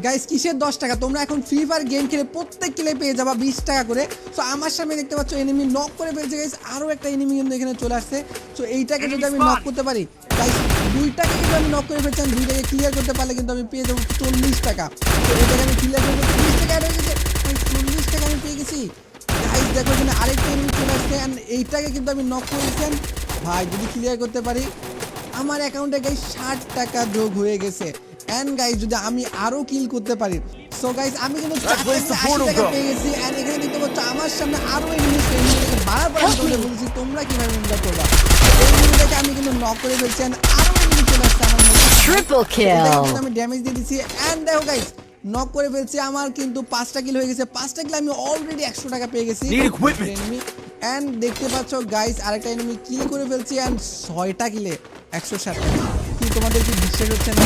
Guys কিসের 10 টাকা? তোমরা এখন ফ্রি ফায়ার গেম খেলে প্রত্যেক কিলে পেয়ে যাবা 20 টাকা করে। সো আমার সামনে দেখতে পাচ্ছ এনিমি নক করে ফেলছে গাইস, আরো একটা এনিমি কিন্তু এখানে চলে আসছে। সো এইটাকে যদি আমি নক করতে পারি গাইস, দুইটাকে কিন্তু আমি নক করে ফেলছি, আমি দুইটাকে ক্লিয়ার করতে পারলে কিন্তু আমি পেয়ে যাবো 40 টাকা। তো এটাকে আমি ক্লিয়ার করতে 30 টাকা অ্যাড হয়ে গেছে, 40 টাকা আমি পেয়ে গেছি। গাইস দেখো এখানে আরেকটা এনিমি চলে আসছে, এন্ড এইটাকে কিন্তু আমি নক করেছেন ভাই। যদি ক্লিয়ার করতে পারি আমার অ্যাকাউন্টে গাইস 60 টাকা যোগ হয়ে গেছে। এন্ড গাইস যদি আমি আরো কিল করতে পারি, সো গাইস আমি কিন্তু 80 টাকা পেয়ে গেছি। এন্ড এখানে দেখতে পাচ্ছ আমার সামনে আরো এনিমি এনিমিটাকে বারবার আমি তোমাদের বলছি তোমরা কিভাবে এনজয় করবা। এই এনিমিটাকে আমি কিন্তু নক করে ফেলছি, এন্ড আরো এনিমি চলে আসছে আমার মধ্যে। ট্রিপল এটাকে কিল। কিন্তু আমি ড্যামেজ দিয়ে দিচ্ছি। এন্ড দেখো গাইস নক করে ফেলছি, আমার কিন্তু 5টা কিল হয়ে গেছে। 5টা কিল আমি অলরেডি 100 টাকা পেয়ে গেছি। এনিমি এন্ড দেখতে পাচ্ছ গাইস আরেকটা এনিমি কিল করে ফেলছি, এন্ড 6টা কিলে 160 টাকা। কি তোমাদের কি বিশ্বাস হচ্ছে না?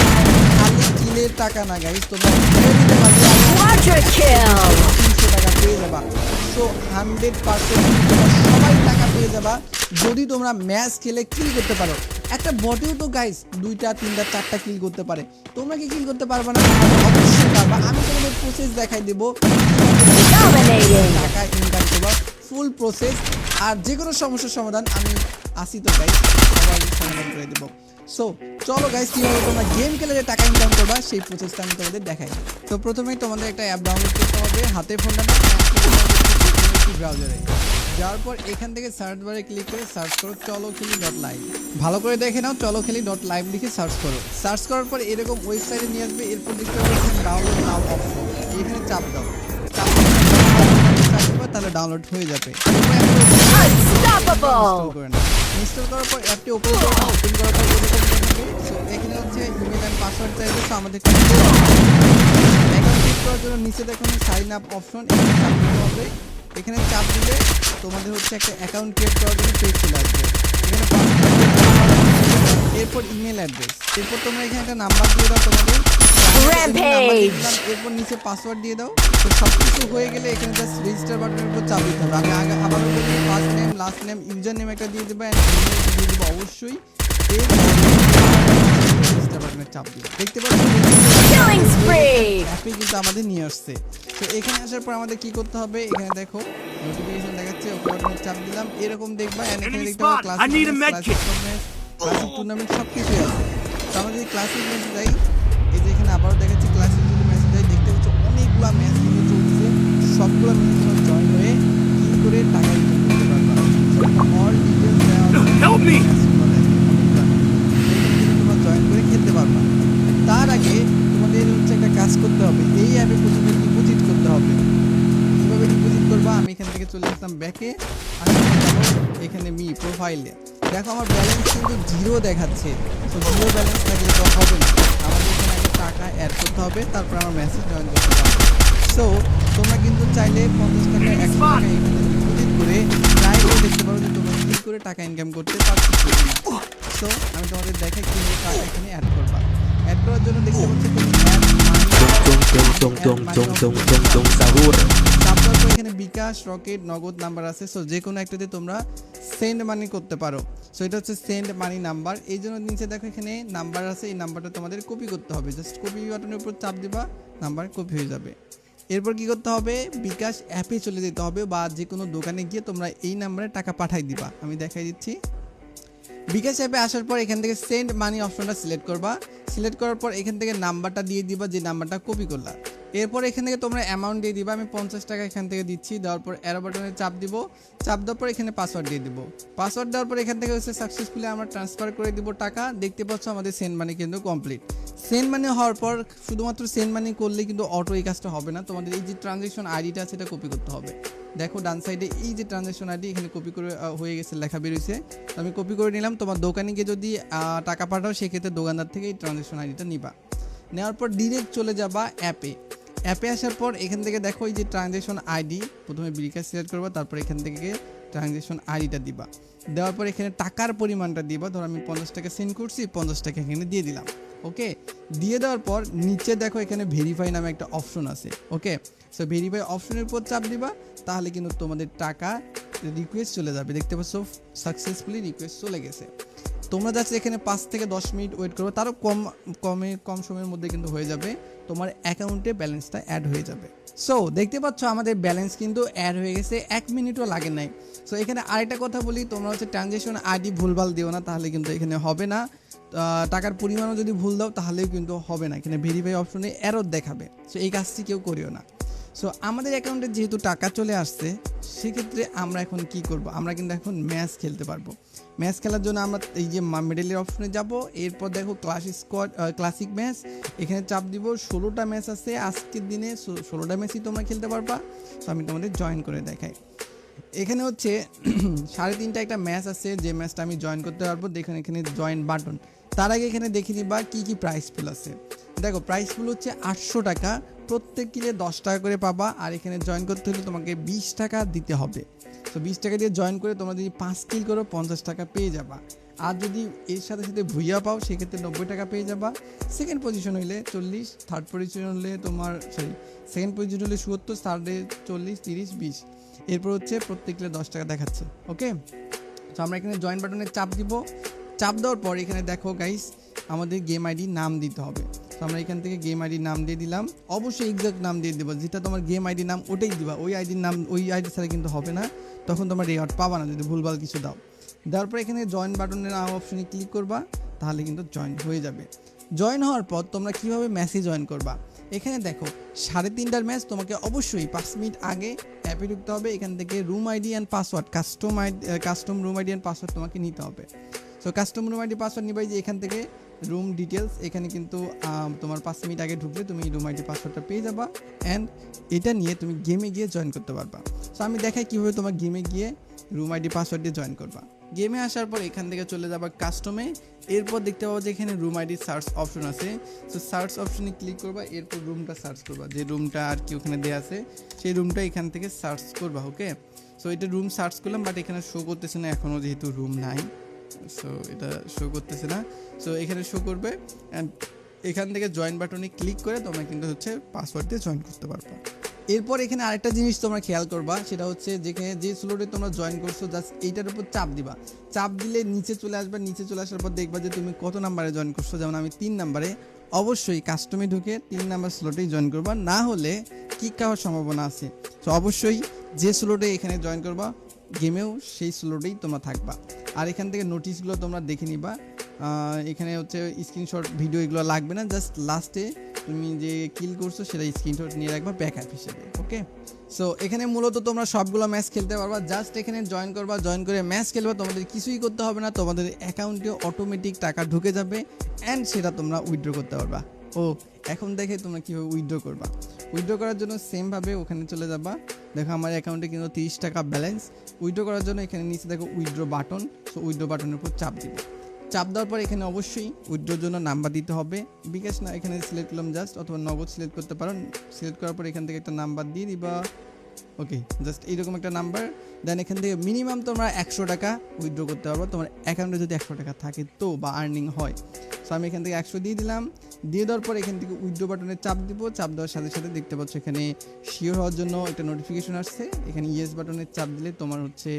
খালি কিলের টাকা না গাইস, তোমরা কিলে দিতে পারলে Quadra kill. 300 টাকা পেয়ে যাবা। সো 100% তোমরা সবাই টাকা পেয়ে যাবা যদি তোমরা ম্যাচ খেলে কিল করতে পারো। একটা বটেও তো গাইস 2টা 3টা 4টা কিল করতে পারে, তোমরা কি কিল করতে পারবা না? অবশ্যই পারবা। আমি তোমাদের প্রসেস দেখাই দেব Dominating. টাকা ইনকাম করবা, ফুল প্রসেস। আর যে কোনো সমস্যার সমাধান আমি আসি তো গাইস, সবার সমাধান করে দেবো। সো চলো গাইস কীভাবে তোমরা গেম খেলে যে টাকা ইনকাম করবা সেই প্রসেসটা আমি তোমাদের দেখাই। তো প্রথমেই তোমাদের একটা অ্যাপ ডাউনলোড করতে হবে, হাতে ফোনটা না ব্রাউজারে যাওয়ার পর এখান থেকে সার্চ বারে ক্লিক করে সার্চ করো চলোখেলি.লাইভ। ভালো করে দেখে নাও, চলোখেলি.লাইভ লিখে সার্চ করো। সার্চ করার পর এরকম ওয়েবসাইটে নিয়ে আসবে। এরপর দেখতে পাচ্ছেন ডাউনলোড নাও অপশন, এখানে চাপ দাও। চাপ দিলে তাহলে ডাউনলোড হয়ে যাবে। Unstoppable. ইনস্টল করার পর অ্যাপটি ওপেন করে নাও। ওপেন করার পর এরকম দেখাবে। সো এখানে হচ্ছে ইমেল অ্যান্ড পাসওয়ার্ড চাইবে। সো আমাদের অ্যাকাউন্ট ক্রিয়েট করার জন্য নিচে দেখুন সাইন আপ অপশন, এখানে চাপ দিতে হবে। এখানে চাপ দিলে তোমাদের হচ্ছে একটা অ্যাকাউন্ট ক্রিয়েট করার জন্য পেজ চলে আসবে। এখানে এরপর ইমেল অ্যাড্রেস, এরপর তোমরা এখানে একটা নাম্বার দিয়ে দাও তোমাদের। Rampage. এরপর নিচে পাসওয়ার্ড দিয়ে দাও। তো সব কিছু হয়ে গেলে এখানে জাস্ট রেজিস্টার বাটনের উপর চাপ দিতে হবে। আমি আবারও বলি, first name last name user name একটা দিয়ে দেবো, অ্যান্ড ইমেল দিয়ে দেবো অবশ্যই। রেজিস্টার বাটনের চাপ দিবে। দেখতে পাচ্ছি Killing spree. অ্যাপে কিন্তু আমাদের নিয়ে আসছে। তো এখানে আসার পর আমাদের কি করতে হবে, এখানে দেখো নোটিফিকেশন দেখাচ্ছে, ওকে বাটনে চাপ দিলাম, এরকম দেখবা। এন্ড এখানে দেখতে পাবো ক্লাসিক টুর্নামেন্ট সব কিছুই আছে। তো আমরা যদি ক্লাসিক ম্যাচে যাই, এই যে এখানে আবারও দেখাচ্ছি ক্লাসিক যদি ম্যাচে যাই, দেখতে পাচ্ছ অনেকগুলো ম্যাচ কিন্তু চলছে। সবগুলো ম্যাচে তোমরা জয়েন হয়ে কিল করে টাকা ইনকাম করতে পারবা। অল ডিটেলস দেওয়া আছে, তোমরা জয়েন করে খেলতে পারবা। তার আগে তোমাদের হচ্ছে একটা কাজ করতে হবে, এই অ্যাপে প্রথমে ডিপোজিট করতে হবে। কীভাবে ডিপোজিট করবা, আমি এখান থেকে চলে আসলাম ব্যাকে, আসলে যাবো এখানে মি প্রোফাইলে। দেখো আমার ব্যালেন্স কিন্তু 0 দেখাচ্ছে। তো 0 ব্যালেন্স থাকলে তো হবে না, আমাদের এখানে একটা টাকা অ্যাড করতে হবে, তারপর আমার মেসেজ জয়েন করতে পারবো। সো তোমরা কিন্তু চাইলে 50 টাকা 100 টাকা এখানে ডিপোজিট করে ট্রাই করে দেখতে পারো যে তোমরা কী করে টাকা ইনকাম করতে পারছো কিনা। সো আমি তোমাদের দেখাই কীভাবে টাকা এখানে অ্যাড করবা। অ্যাড করার জন্য দেখতে পাচ্ছি Sahur. তারপর এখানে বিকাশ রকেট নগদ নাম্বার আছে। সো যে কোনো একটাতে তোমরা সেন্ড মানি করতে পারো। সো এটা হচ্ছে সেন্ড মানি নাম্বার। এই জন্য নিচে দেখো এখানে নাম্বার আছে, এই নাম্বারটা তোমাদের কপি করতে হবে। জাস্ট কপি বাটনের উপর চাপ দিবা, নাম্বার কপি হয়ে যাবে। এরপর কি করতে হবে, বিকাশ অ্যাপে চলে যেতে হবে, বা যে কোনো দোকানে গিয়ে তোমরা এই নাম্বারে টাকা পাঠাই দিবা। আমি দেখাই দিচ্ছি। বিকাশ অ্যাপে আসার পর এখান থেকে সেন্ড মানি অপশনটা সিলেক্ট করবা। সিলেক্ট করার পর এখান থেকে নাম্বারটা দিয়ে দিবা, যে নাম্বারটা কপি করলা। এরপর এখান থেকে তোমরা অ্যামাউন্ট দিয়ে দিবা। আমি 50 টাকা এখান থেকে দিচ্ছি। দেওয়ার পর অ্যারো বাটনে চাপ দিব। চাপ দেওয়ার পর এখানে পাসওয়ার্ড দিয়ে দিব। পাসওয়ার্ড দেওয়ার পর এখান থেকে হচ্ছে সাকসেসফুলি আমরা ট্রান্সফার করে দিব টাকা। দেখতে পাচ্ছ আমাদের সেন্ড মানি কিন্তু কমপ্লিট। সেন্ড মানি হওয়ার পর শুধুমাত্র সেন্ড মানি করলে কিন্তু অটো এই কাজটা হবে না, তোমাদের এই যে ট্রানজ্যাকশন আইডিটা সেটা কপি করতে হবে। দেখো ডান সাইডে এই যে ট্রানজ্যাকশন আইডি এখানে কপি করে হয়ে গেছে, লেখা বেরিয়েছে। আমি কপি করে নিলাম। তোমার দোকানে গিয়ে যদি টাকা পাঠাও সেক্ষেত্রে দোকানদার থেকে এই ট্রানজ্যাকশন আইডিটা নিবা। নেওয়ার পর ডিরেক্ট চলে যাবা অ্যাপে। অ্যাপে আসার পর এখান থেকে দেখো এই যে ট্রানজ্যাকশন আইডি, প্রথমে বিকাশ সিলেক্ট করবা, তারপর এখান থেকে ট্রানজ্যাকশন আইডিটা দিবা। দেওয়ার পর এখানে টাকার পরিমাণটা দিবা। ধরো আমি 50 টাকা সেন্ড করছি, 50 টাকা এখানে দিয়ে দিলাম। ওকে, দিয়ে দেওয়ার পর নিচে দেখো এখানে ভেরিফাই নামে একটা অপশন আছে। ওকে, সো ভেরিফাই অপশনের উপর চাপ দিবা, তাহলে কিন্তু তোমাদের টাকা রিকোয়েস্ট চলে যাবে। দেখতে পাচ্ছ সাকসেসফুলি রিকোয়েস্ট চলে গেছে। তোমরা জাস্ট এখানে 5 থেকে 10 মিনিট ওয়েট করবে, তারও কম সময়ের মধ্যে কিন্তু হয়ে যাবে, তোমার অ্যাকাউন্টে ব্যালেন্সটা অ্যাড হয়ে যাবে। সো দেখতে পাচ্ছ আমাদের ব্যালেন্স কিন্তু অ্যাড হয়ে গেছে, 1 মিনিটও লাগে নাই। সো এখানে আরেকটা কথা বলি, তোমরা হচ্ছে ট্রানজ্যাকশন আইডি ভুলভাল দিও না, তাহলে কিন্তু এখানে হবে না। টাকার পরিমাণও যদি ভুল দাও তাহলেও কিন্তু হবে না, এখানে ভেরিফাই অপশনে এরর দেখাবে। সো এই কাজটি কেউ করিও না। সো আমাদের অ্যাকাউন্টে যেহেতু টাকা চলে আসছে, সেক্ষেত্রে আমরা এখন কি করব, আমরা কিন্তু এখন ম্যাচ খেলতে পারবো। ম্যাচ খেলার জন্য আমরা এই যে মিডলের অপশনে যাব, এরপর দেখো ক্লাসিক ম্যাচ, এখানে চাপ দিব। 16টা ম্যাচ আছে আজকের দিনে, 16টা ম্যাচই তোমরা খেলতে পারবা। তো আমি তোমাদের জয়েন করে দেখাই। এখানে হচ্ছে 3:30টা একটা ম্যাচ আছে, যে ম্যাচটা আমি জয়েন করতে পারবো। দেখুন এখানে জয়েন বাটন। তার আগে এখানে দেখে নিবা কি প্রাইস পুল আছে। দেখো প্রাইস পুল হচ্ছে 800 টাকা, প্রত্যেক কিলে 10 টাকা করে পাবা। আর এখানে জয়েন করতে হলে তোমাকে 20 টাকা দিতে হবে। তো 20 টাকা দিয়ে জয়েন করে তোমরা যদি 5 কিল করো 50 টাকা পেয়ে যাবা। আর যদি এর সাথে সাথে ভুইয়া পাও সেক্ষেত্রে 90 টাকা পেয়ে যাবা। সেকেন্ড পজিশন হইলে 40, থার্ড পজিশন হলে তোমার সেকেন্ড পজিশন হলে 70, থার্ডে 40, 30, 20। এরপর হচ্ছে প্রত্যেক কিলে 10 টাকা দেখাচ্ছে। ওকে, তো আমরা এখানে জয়েন বাটনে চাপ দিব। চাপ দেওয়ার পর এখানে দেখো গাইস, আমাদের গেম আইডি নাম দিতে হবে। তো আমরা এখান থেকে গেম আইডি নাম দিয়ে দিলাম। অবশ্যই এক্সাক্ট নাম দিয়ে দেবো, যেটা তোমার গেম আইডি নাম ওটাই দিবা। ওই আইডির নাম ওই আইডি ছাড়া কিন্তু হবে না, তখন তোমার রেওয়ার্ড পাবা না যদি ভুলভাল কিছু দাও। দেওয়ার পর এখানে জয়েন বাটনের অপশনে ক্লিক করবা, তাহলে কিন্তু জয়েন হয়ে যাবে। জয়েন হওয়ার পর তোমরা কীভাবে ম্যাচে জয়েন করবা, এখানে দেখো 3:30টার ম্যাচ, তোমাকে অবশ্যই 5 মিনিট আগে অ্যাপে ঢুকতে হবে। এখান থেকে room ID and password, custom room ID and password তোমাকে নিতে হবে। So custom room ID password নিবাই, যে এখান থেকে রুম ডিটেলস, এখানে কিন্তু তোমার 5 মিনিট আগে ঢুকলে তুমি রুম আইডি পাসওয়ার্ডটা পেয়ে যাবা। অ্যান্ড এটা নিয়ে তুমি গেমে গিয়ে জয়েন করতে পারবা। সো আমি দেখাই কীভাবে তোমার গেমে গিয়ে রুম আইডি পাসওয়ার্ড দিয়ে জয়েন করবা। গেমে আসার পর এখান থেকে চলে যাবা কাস্টমে। এরপর দেখতে পাবো যে এখানে রুম আইডি সার্চ অপশন আছে। সো সার্চ অপশনে ক্লিক করবা, এরপর রুমটা সার্চ করবা, যে রুমটা আর কি ওখানে দেওয়া আছে সেই রুমটা এখান থেকে সার্চ করবা। ওকে, সো এটা রুম সার্চ করলাম, বাট এখানে শো করতেছে না এখনও, যেহেতু রুম নাই। সো এটা শো করতেছে না। সো এখানে শো করবে, অ্যান্ড এখান থেকে জয়েন বাটনে ক্লিক করে তোমরা কিন্তু হচ্ছে পাসওয়ার্ড দিয়ে জয়েন করতে পারবা। এরপর এখানে আরেকটা জিনিস তোমরা খেয়াল করবা, সেটা হচ্ছে যেখানে যে স্লোটে তোমরা জয়েন করছো জাস্ট এইটার উপর চাপ দিবা। চাপ দিলে নিচে চলে আসবা, নিচে চলে আসার পর দেখবা যে তুমি কত নাম্বারে জয়েন করছো। যেমন আমি 3 নাম্বারে, অবশ্যই কাস্টমে ঢুকে 3 নাম্বার স্লোটেই জয়েন করবা, না হলে কিক খাওয়ার সম্ভাবনা আছে। তো অবশ্যই যে স্লোটে এখানে জয়েন করবা গেমেও সেই স্লোটেই তোমরা থাকবা। আর এখান থেকে নোটিশগুলো তোমরা দেখে নিবা। এখানে হচ্ছে স্ক্রিনশট ভিডিও এগুলো লাগবে না, জাস্ট লাস্টে তুমি যে কিল করছো সেটা স্ক্রিনশট নিয়ে রাখবা ব্যাকআপ হিসেবে। ওকে, সো এখানে মূলত তোমরা সবগুলো ম্যাচ খেলতে পারবা। জাস্ট এখানে জয়েন করবা, জয়েন করে ম্যাচ খেলবা, তোমাদের কিছুই করতে হবে না, তোমাদের অ্যাকাউন্টে অটোমেটিক টাকা ঢুকে যাবে অ্যান্ড সেটা তোমরা উইথড্র করতে পারবা। ও এখন দেখে তোমরা কীভাবে উইথড্র করবা। উইথড্র করার জন্য সেমভাবে ওখানে চলে যাবা। দেখো আমার অ্যাকাউন্টে কিন্তু 30 টাকা ব্যালেন্স। উইথড্র করার জন্য এখানে নিচে দেখো উইথড্র বাটন, সো উইথড্র বাটনের উপর চাপ দিবে। চাপ দেওয়ার পর এখানে অবশ্যই উইথড্রোর জন্য নাম্বার দিতে হবে। বিকাশ না এখানে সিলেক্ট করলাম জাস্ট, অথবা নগদ সিলেক্ট করতে পারো। সিলেক্ট করার পর এখান থেকে একটা নাম্বার দিয়ে দিবা। ওকে, জাস্ট এইরকম একটা নাম্বার। দেন এখান থেকে মিনিমাম তোমরা 100 টাকা উইথড্র করতে পারবো, তোমার অ্যাকাউন্টে যদি 100 টাকা থাকে তো, বা আর্নিং হয়। সো আমি এখান থেকে 100 দিয়ে দিলাম। দিয়ে দেওয়ার পর এখান থেকে উইথড্র বাটনে চাপ দিব। চাপ দেওয়ার সাথে সাথে দেখতে পাচ্ছ এখানে শিওর হওয়ার জন্য একটা নোটিফিকেশন আসছে। এখানে ইয়েস বাটনে চাপ দিলে তোমার হচ্ছে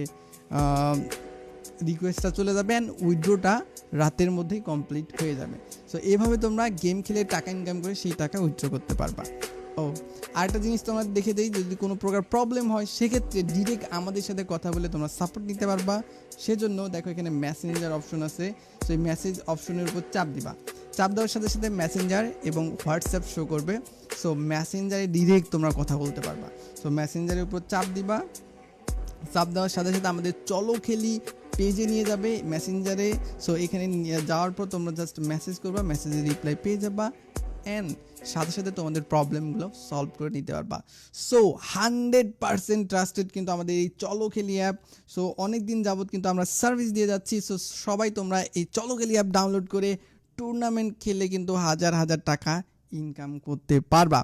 রিকোয়েস্টটা চলে যাবে অ্যান্ড উইথড্রোটা রাতের মধ্যেই কমপ্লিট হয়ে যাবে। সো এইভাবে তোমরা গেম খেলে টাকা ইনকাম করে সেই টাকা উইথড্র করতে পারবা। ও আরেকটা জিনিস তোমরা দেখে দেই, যদি কোনো প্রকার প্রবলেম হয় সেক্ষেত্রে ডিরেক্ট আমাদের সাথে কথা বলে তোমরা সাপোর্ট নিতে পারবা। সেজন্য দেখো এখানে মেসেঞ্জার অপশন আছে, সেই মেসেজ অপশনের উপর চাপ দিবা। চাপ দেওয়ার সাথে সাথে মেসেঞ্জার এবং হোয়াটসঅ্যাপ শো করবে। সো মেসেঞ্জারে ডিরেক্ট তোমরা কথা বলতে পারবা। সো মেসেঞ্জারের উপর চাপ দিবা। চাপ দেওয়ার সাথে সাথে আমাদের চলো খেলি পেজে নিয়ে যাবে মেসেঞ্জারে। সো এখানে যাওয়ার পর তোমরা জাস্ট মেসেজ করবা, মেসেজের রিপ্লাই পেয়ে যাবা অ্যান্ড সাথে সাথে তোমাদের প্রবলেমগুলো সলভ করে নিতে পারবা। সো 100% ট্রাস্টেড কিন্তু আমাদের এই চলো খেলি অ্যাপ। সো অনেক দিন যাবত কিন্তু আমরা সার্ভিস দিয়ে যাচ্ছি। সো সবাই তোমরা এই চলো খেলি অ্যাপ ডাউনলোড করে টুর্নামেন্ট খেলে কিন্তু হাজার হাজার টাকা ইনকাম করতে পারবা।